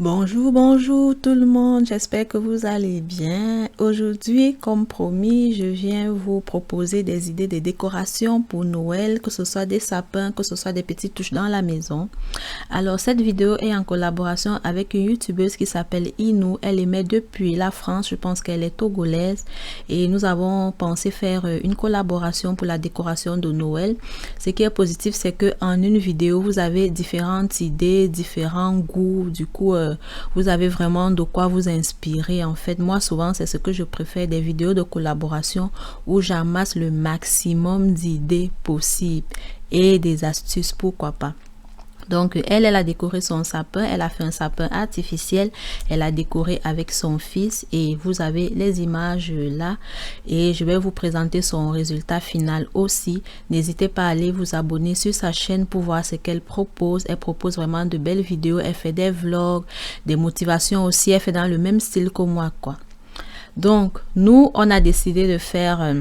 Bonjour tout le monde, j'espère que vous allez bien. Aujourd'hui, comme promis, je viens vous proposer des idées de décoration pour Noël, que ce soit des sapins, que ce soit des petites touches dans la maison. Alors, cette vidéo est en collaboration avec une youtubeuse qui s'appelle Inou. Elle émet depuis la France, je pense qu'elle est togolaise. Et nous avons pensé faire une collaboration pour la décoration de Noël. Ce qui est positif, c'est qu'en une vidéo, vous avez différentes idées, différents goûts. Du coup, vous avez vraiment de quoi vous inspirer. En fait, moi, souvent, c'est ce que je préfère, des vidéos de collaboration où j'amasse le maximum d'idées possibles et des astuces, pourquoi pas. Donc, elle a décoré son sapin, elle a fait un sapin artificiel, elle a décoré avec son fils et vous avez les images là et je vais vous présenter son résultat final aussi. N'hésitez pas à aller vous abonner sur sa chaîne pour voir ce qu'elle propose. Elle propose vraiment de belles vidéos, elle fait des vlogs, des motivations aussi, elle fait dans le même style que moi quoi. Donc, nous, on a décidé de faire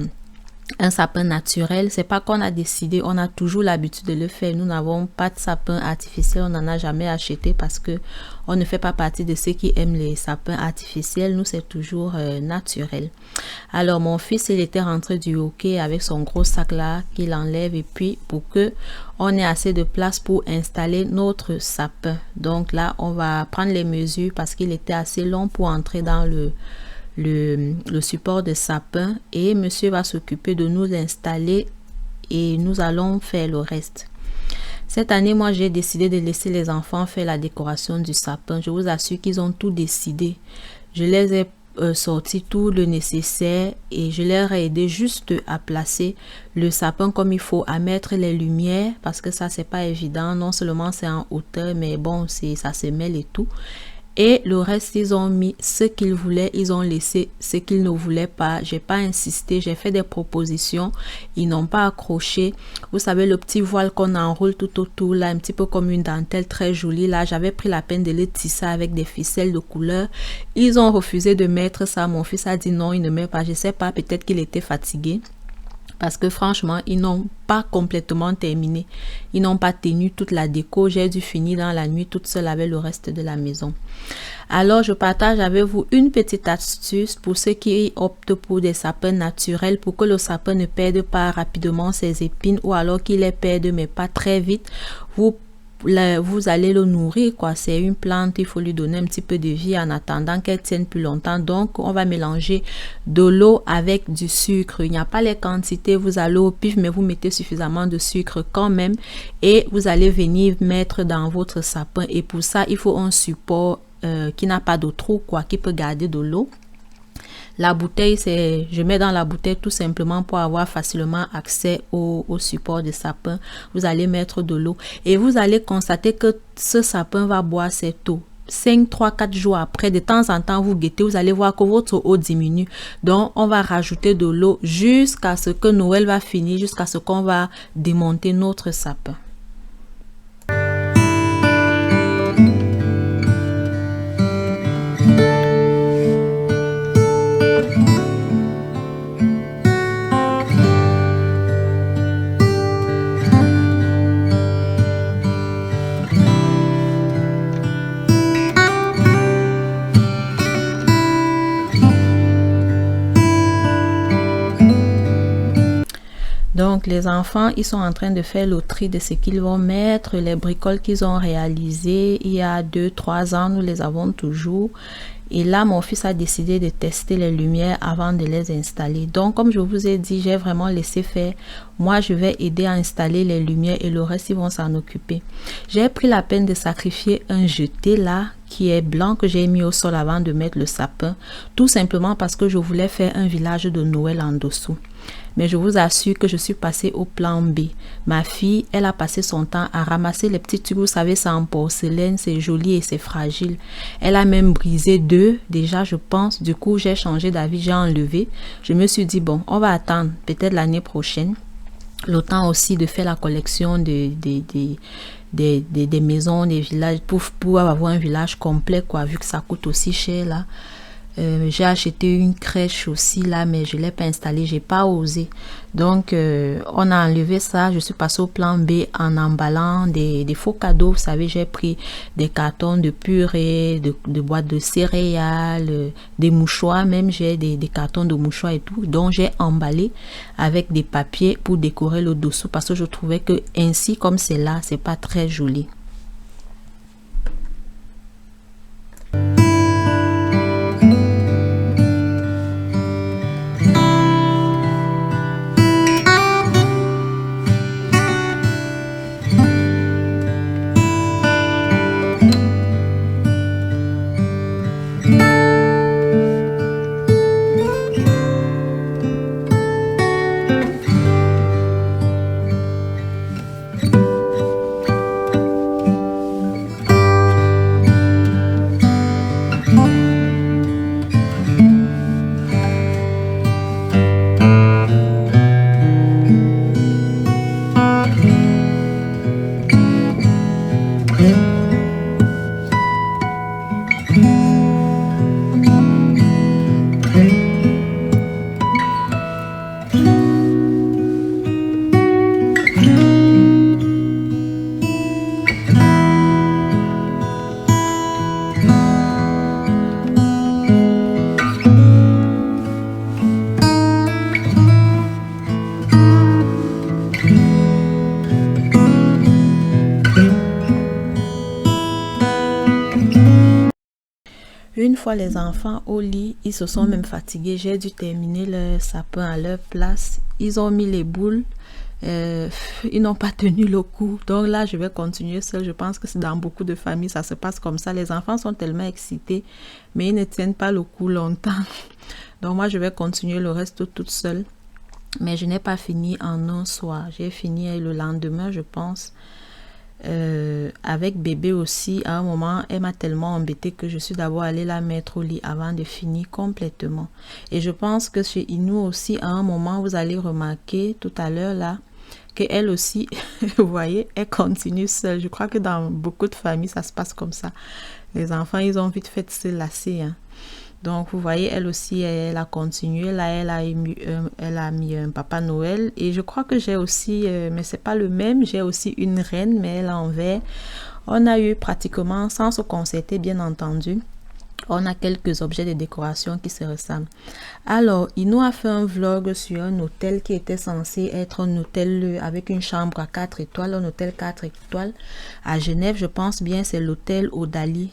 un sapin naturel. C'est pas qu'on a décidé, on a toujours l'habitude de le faire. Nous n'avons pas de sapin artificiel, on n'en a jamais acheté parce que on ne fait pas partie de ceux qui aiment les sapins artificiels. Nous, c'est toujours naturel. Alors, mon fils, il était rentré du hockey avec son gros sac là qu'il enlève et puis pour que on ait assez de place pour installer notre sapin. Donc là, on va prendre les mesures parce qu'il était assez long pour entrer dans le support de sapin et monsieur va s'occuper de nous installer et nous allons faire le reste. Cette année, moi, j'ai décidé de laisser les enfants faire la décoration du sapin. Je vous assure qu'ils ont tout décidé. Je les ai sorti tout le nécessaire et je leur ai aidé juste à placer le sapin comme il faut, à mettre les lumières parce que ça, c'est pas évident. Non seulement c'est en hauteur, mais bon, ça se mêle et tout. Et le reste, ils ont mis ce qu'ils voulaient, ils ont laissé ce qu'ils ne voulaient pas. J'ai pas insisté, j'ai fait des propositions. Ils n'ont pas accroché. Vous savez, le petit voile qu'on enroule tout autour, là, un petit peu comme une dentelle très jolie. Là, j'avais pris la peine de les tisser avec des ficelles de couleur. Ils ont refusé de mettre ça. Mon fils a dit non, il ne met pas. Je sais pas, peut-être qu'il était fatigué. Parce que franchement, ils n'ont pas complètement terminé. Ils n'ont pas tenu toute la déco. J'ai dû finir dans la nuit toute seule avec le reste de la maison. Alors, je partage avec vous une petite astuce pour ceux qui optent pour des sapins naturels pour que le sapin ne perde pas rapidement ses épines ou alors qu'il les perde mais pas très vite. Vous allez le nourrir quoi. C'est une plante, il faut lui donner un petit peu de vie en attendant qu'elle tienne plus longtemps. Donc on va mélanger de l'eau avec du sucre. Il n'y a pas les quantités, vous allez au pif mais vous mettez suffisamment de sucre quand même et vous allez venir mettre dans votre sapin. Et pour ça il faut un support qui n'a pas de trou quoi, qui peut garder de l'eau. La bouteille, je mets dans la bouteille tout simplement pour avoir facilement accès au support de sapin. Vous allez mettre de l'eau et vous allez constater que ce sapin va boire cette eau. 5, 3, 4 jours après, de temps en temps, vous guettez, vous allez voir que votre eau diminue. Donc, on va rajouter de l'eau jusqu'à ce que Noël va finir, jusqu'à ce qu'on va démonter notre sapin. Donc, les enfants, ils sont en train de faire le tri de ce qu'ils vont mettre, les bricoles qu'ils ont réalisées il y a 2-3 ans, nous les avons toujours. Et là, mon fils a décidé de tester les lumières avant de les installer. Donc, comme je vous ai dit, j'ai vraiment laissé faire. Moi, je vais aider à installer les lumières et le reste, ils vont s'en occuper. J'ai pris la peine de sacrifier un jeté là, qui est blanc, que j'ai mis au sol avant de mettre le sapin. Tout simplement parce que je voulais faire un village de Noël en dessous. Mais je vous assure que je suis passée au plan B. Ma fille, elle a passé son temps à ramasser les petits tubes. Vous savez, c'est en porcelaine, c'est joli et c'est fragile. Elle a même brisé 2 déjà, je pense. Du coup, j'ai changé d'avis, j'ai enlevé. Je me suis dit, bon, on va attendre peut-être l'année prochaine. Le temps aussi de faire la collection des maisons, des villages, pour avoir un village complet, quoi, vu que ça coûte aussi cher là. J'ai acheté une crèche aussi là, mais je ne l'ai pas installée, j'ai pas osé. Donc, on a enlevé ça. Je suis passée au plan B en emballant des faux cadeaux. Vous savez, j'ai pris des cartons de purée, de boîtes de céréales, des mouchoirs. Même j'ai des cartons de mouchoirs et tout. Donc, j'ai emballé avec des papiers pour décorer le dessous parce que je trouvais que ainsi, comme c'est là, c'est pas très joli. Une fois les enfants au lit, ils se sont même fatigués. J'ai dû terminer le sapin à leur place. Ils ont mis les boules. Ils n'ont pas tenu le coup. Donc là, je vais continuer seule. Je pense que c'est dans beaucoup de familles, ça se passe comme ça. Les enfants sont tellement excités, mais ils ne tiennent pas le coup longtemps. Donc moi, je vais continuer le reste toute seule. Mais je n'ai pas fini en un soir. J'ai fini le lendemain, je pense. Avec bébé aussi, à un moment, elle m'a tellement embêtée que je suis d'abord allée la mettre au lit avant de finir complètement. Et je pense que chez Inou aussi, à un moment, vous allez remarquer tout à l'heure là, qu'elle aussi, vous voyez, elle continue seule. Je crois que dans beaucoup de familles, ça se passe comme ça. Les enfants, ils ont vite fait de se lasser, hein. Donc, vous voyez, elle aussi, elle a continué. Là, elle a mis un Papa Noël. Et je crois que j'ai aussi, mais c'est pas le même, j'ai aussi une reine, mais elle est en verre. On a eu pratiquement, sans se concerter, bien entendu, on a quelques objets de décoration qui se ressemblent. Alors, il nous a fait un vlog sur un hôtel qui était censé être un hôtel avec une chambre à 4 étoiles, un hôtel 4 étoiles à Genève. Je pense bien c'est l'hôtel Odali.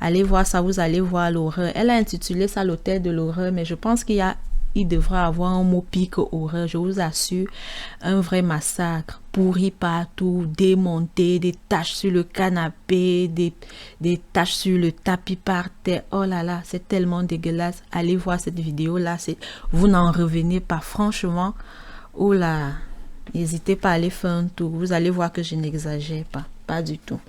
Allez voir ça, vous allez voir l'horreur. Elle a intitulé ça l'hôtel de l'horreur, mais je pense il devrait avoir un mot pire que horreur. Je vous assure, un vrai massacre. Pourri partout, démonté, des taches sur le canapé, des taches sur le tapis par terre. Oh là là, c'est tellement dégueulasse. Allez voir cette vidéo là, vous n'en revenez pas. Franchement, oh là, n'hésitez pas à aller faire un tour. Vous allez voir que je n'exagère pas du tout.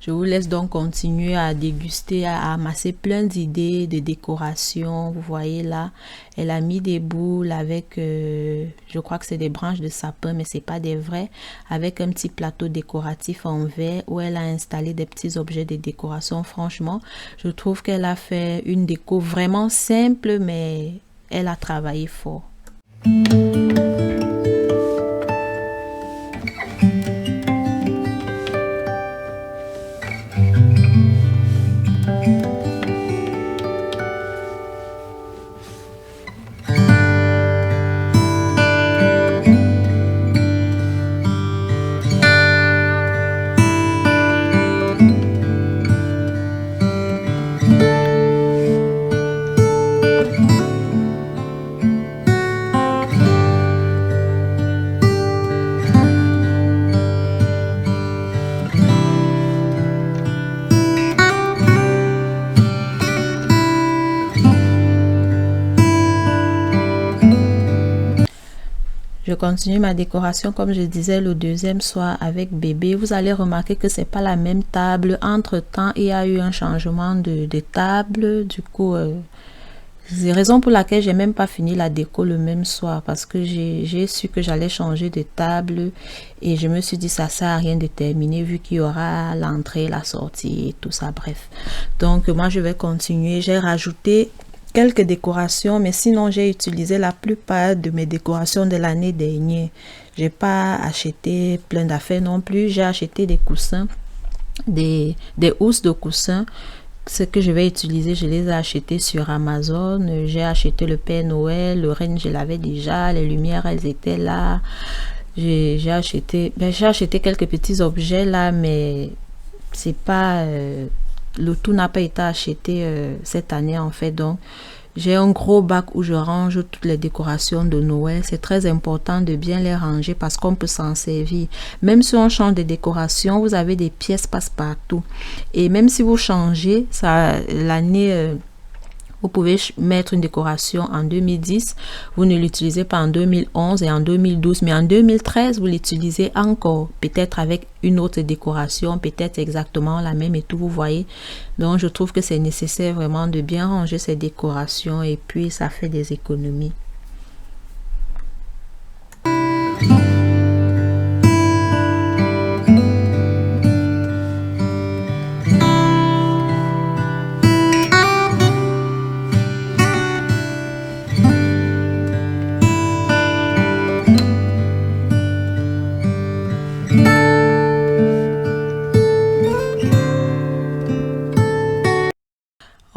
Je vous laisse donc continuer à déguster, à amasser plein d'idées de décoration. Vous voyez là, elle a mis des boules avec, je crois que c'est des branches de sapin, mais c'est pas des vrais, avec un petit plateau décoratif en verre où elle a installé des petits objets de décoration. Franchement, je trouve qu'elle a fait une déco vraiment simple, mais elle a travaillé fort. Je continue ma décoration comme je disais le deuxième soir avec bébé. Vous allez remarquer que c'est pas la même table. Entre temps, il y a eu un changement de table. Du coup, C'est la raison pour laquelle j'ai même pas fini la déco le même soir parce que j'ai su que j'allais changer de table et je me suis dit ça sert à rien de terminer vu qu'il y aura l'entrée, la sortie et tout ça, bref. Donc moi je vais continuer, j'ai rajouté quelques décorations mais sinon j'ai utilisé la plupart de mes décorations de l'année dernière. J'ai pas acheté plein d'affaires non plus, j'ai acheté des coussins, des housses de coussins. Ce que je vais utiliser, je les ai achetés sur Amazon. J'ai acheté le Père Noël, le renne, je l'avais déjà, les lumières, elles étaient là. J'ai acheté, j'ai acheté quelques petits objets là, mais c'est pas, le tout n'a pas été acheté cette année en fait. Donc, j'ai un gros bac où je range toutes les décorations de Noël. C'est très important de bien les ranger parce qu'on peut s'en servir. Même si on change de décoration, vous avez des pièces passe-partout. Et même si vous changez, ça, l'année, vous pouvez mettre une décoration en 2010, vous ne l'utilisez pas en 2011 et en 2012, mais en 2013, vous l'utilisez encore, peut-être avec une autre décoration, peut-être exactement la même et tout, vous voyez. Donc, je trouve que c'est nécessaire vraiment de bien ranger ces décorations et puis ça fait des économies.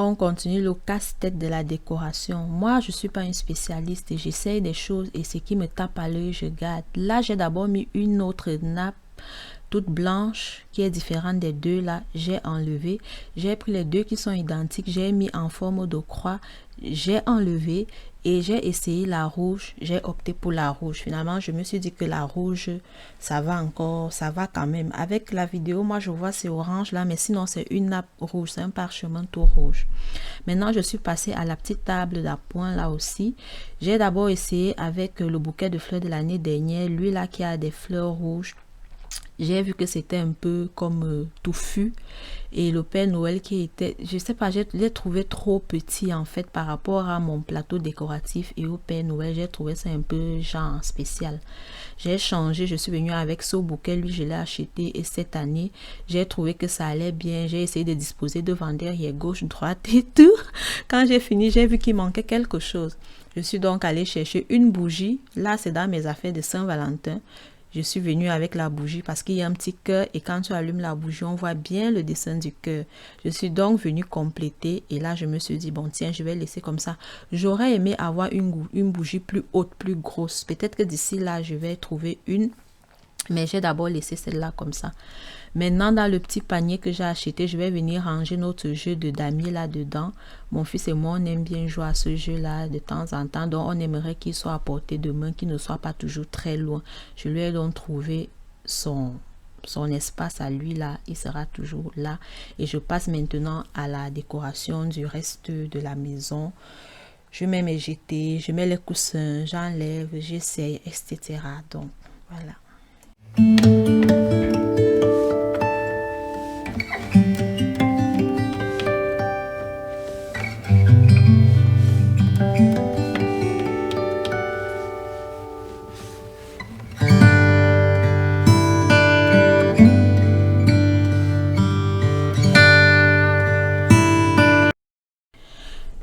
On continue le casse-tête de la décoration. Moi, je suis pas une spécialiste et j'essaye des choses et ce qui me tape à l'œil, je garde. Là, j'ai d'abord mis une autre nappe toute blanche qui est différente des deux là. J'ai enlevé. J'ai pris les deux qui sont identiques. J'ai mis en forme de croix. J'ai enlevé et j'ai essayé la rouge. J'ai opté pour la rouge. Finalement, je me suis dit que la rouge, ça va encore, ça va quand même. Avec la vidéo, moi, je vois c'est orange là, mais sinon, c'est une nappe rouge. C'est un parchemin tout rouge. Maintenant, je suis passée à la petite table d'appoint là aussi. J'ai d'abord essayé avec le bouquet de fleurs de l'année dernière. Lui là qui a des fleurs rouges. J'ai vu que c'était un peu comme touffu et le Père Noël qui était, je sais pas, je l'ai trouvé trop petit en fait par rapport à mon plateau décoratif et au Père Noël, j'ai trouvé ça un peu genre spécial. J'ai changé, je suis venue avec ce bouquet, lui je l'ai acheté et cette année, j'ai trouvé que ça allait bien, j'ai essayé de disposer devant, derrière, gauche, droite et tout. Quand j'ai fini, j'ai vu qu'il manquait quelque chose. Je suis donc allée chercher une bougie, là c'est dans mes affaires de Saint-Valentin. Je suis venue avec la bougie parce qu'il y a un petit cœur et quand tu allumes la bougie, on voit bien le dessin du cœur. Je suis donc venue compléter et là, je me suis dit, bon, tiens, je vais laisser comme ça. J'aurais aimé avoir une bougie plus haute, plus grosse. Peut-être que d'ici là, je vais trouver une, mais j'ai d'abord laissé celle-là comme ça. Maintenant, dans le petit panier que j'ai acheté, je vais venir ranger notre jeu de damier là-dedans. Mon fils et moi, on aime bien jouer à ce jeu-là de temps en temps. Donc, on aimerait qu'il soit à portée de main, qu'il ne soit pas toujours très loin. Je lui ai donc trouvé son espace à lui là. Il sera toujours là. Et je passe maintenant à la décoration du reste de la maison. Je mets mes jetés, je mets les coussins, j'enlève, j'essaye, etc. Donc, voilà.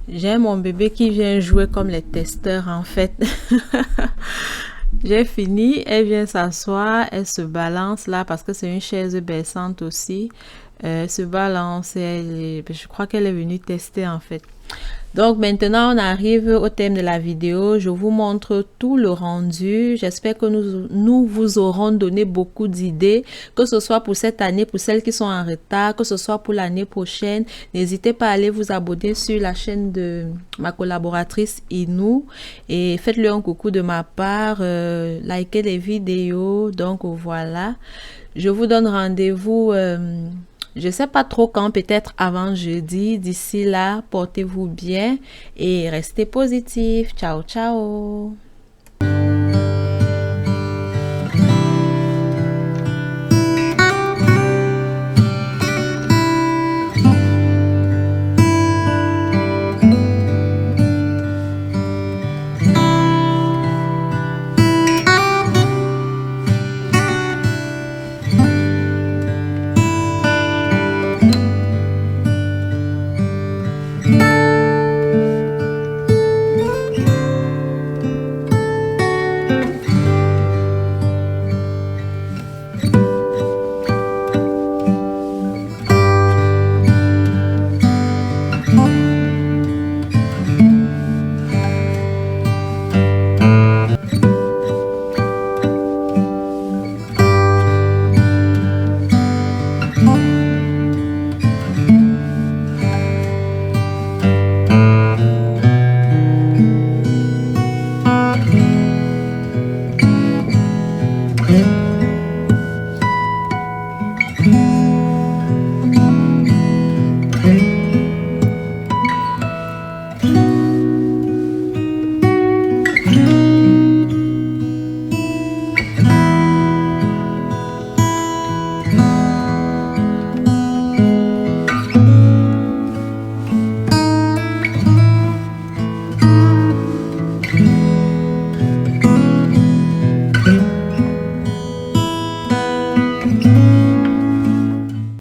J'ai mon bébé qui vient jouer comme les testeurs en fait. J'ai fini, elle vient s'asseoir, elle se balance là parce que c'est une chaise berçante aussi. Elle se balance, je crois qu'elle est venue tester en fait. Donc maintenant on arrive au thème de la vidéo. Je vous montre tout le rendu. J'espère que nous vous aurons donné beaucoup d'idées, que ce soit pour cette année, pour celles qui sont en retard, que ce soit pour l'année prochaine. N'hésitez pas à aller vous abonner sur la chaîne de ma collaboratrice Inou et faites-le un coucou de ma part, likez les vidéos. Donc voilà, je vous donne rendez-vous je sais pas trop quand, peut-être avant jeudi. D'ici là, portez-vous bien et restez positifs. Ciao, ciao.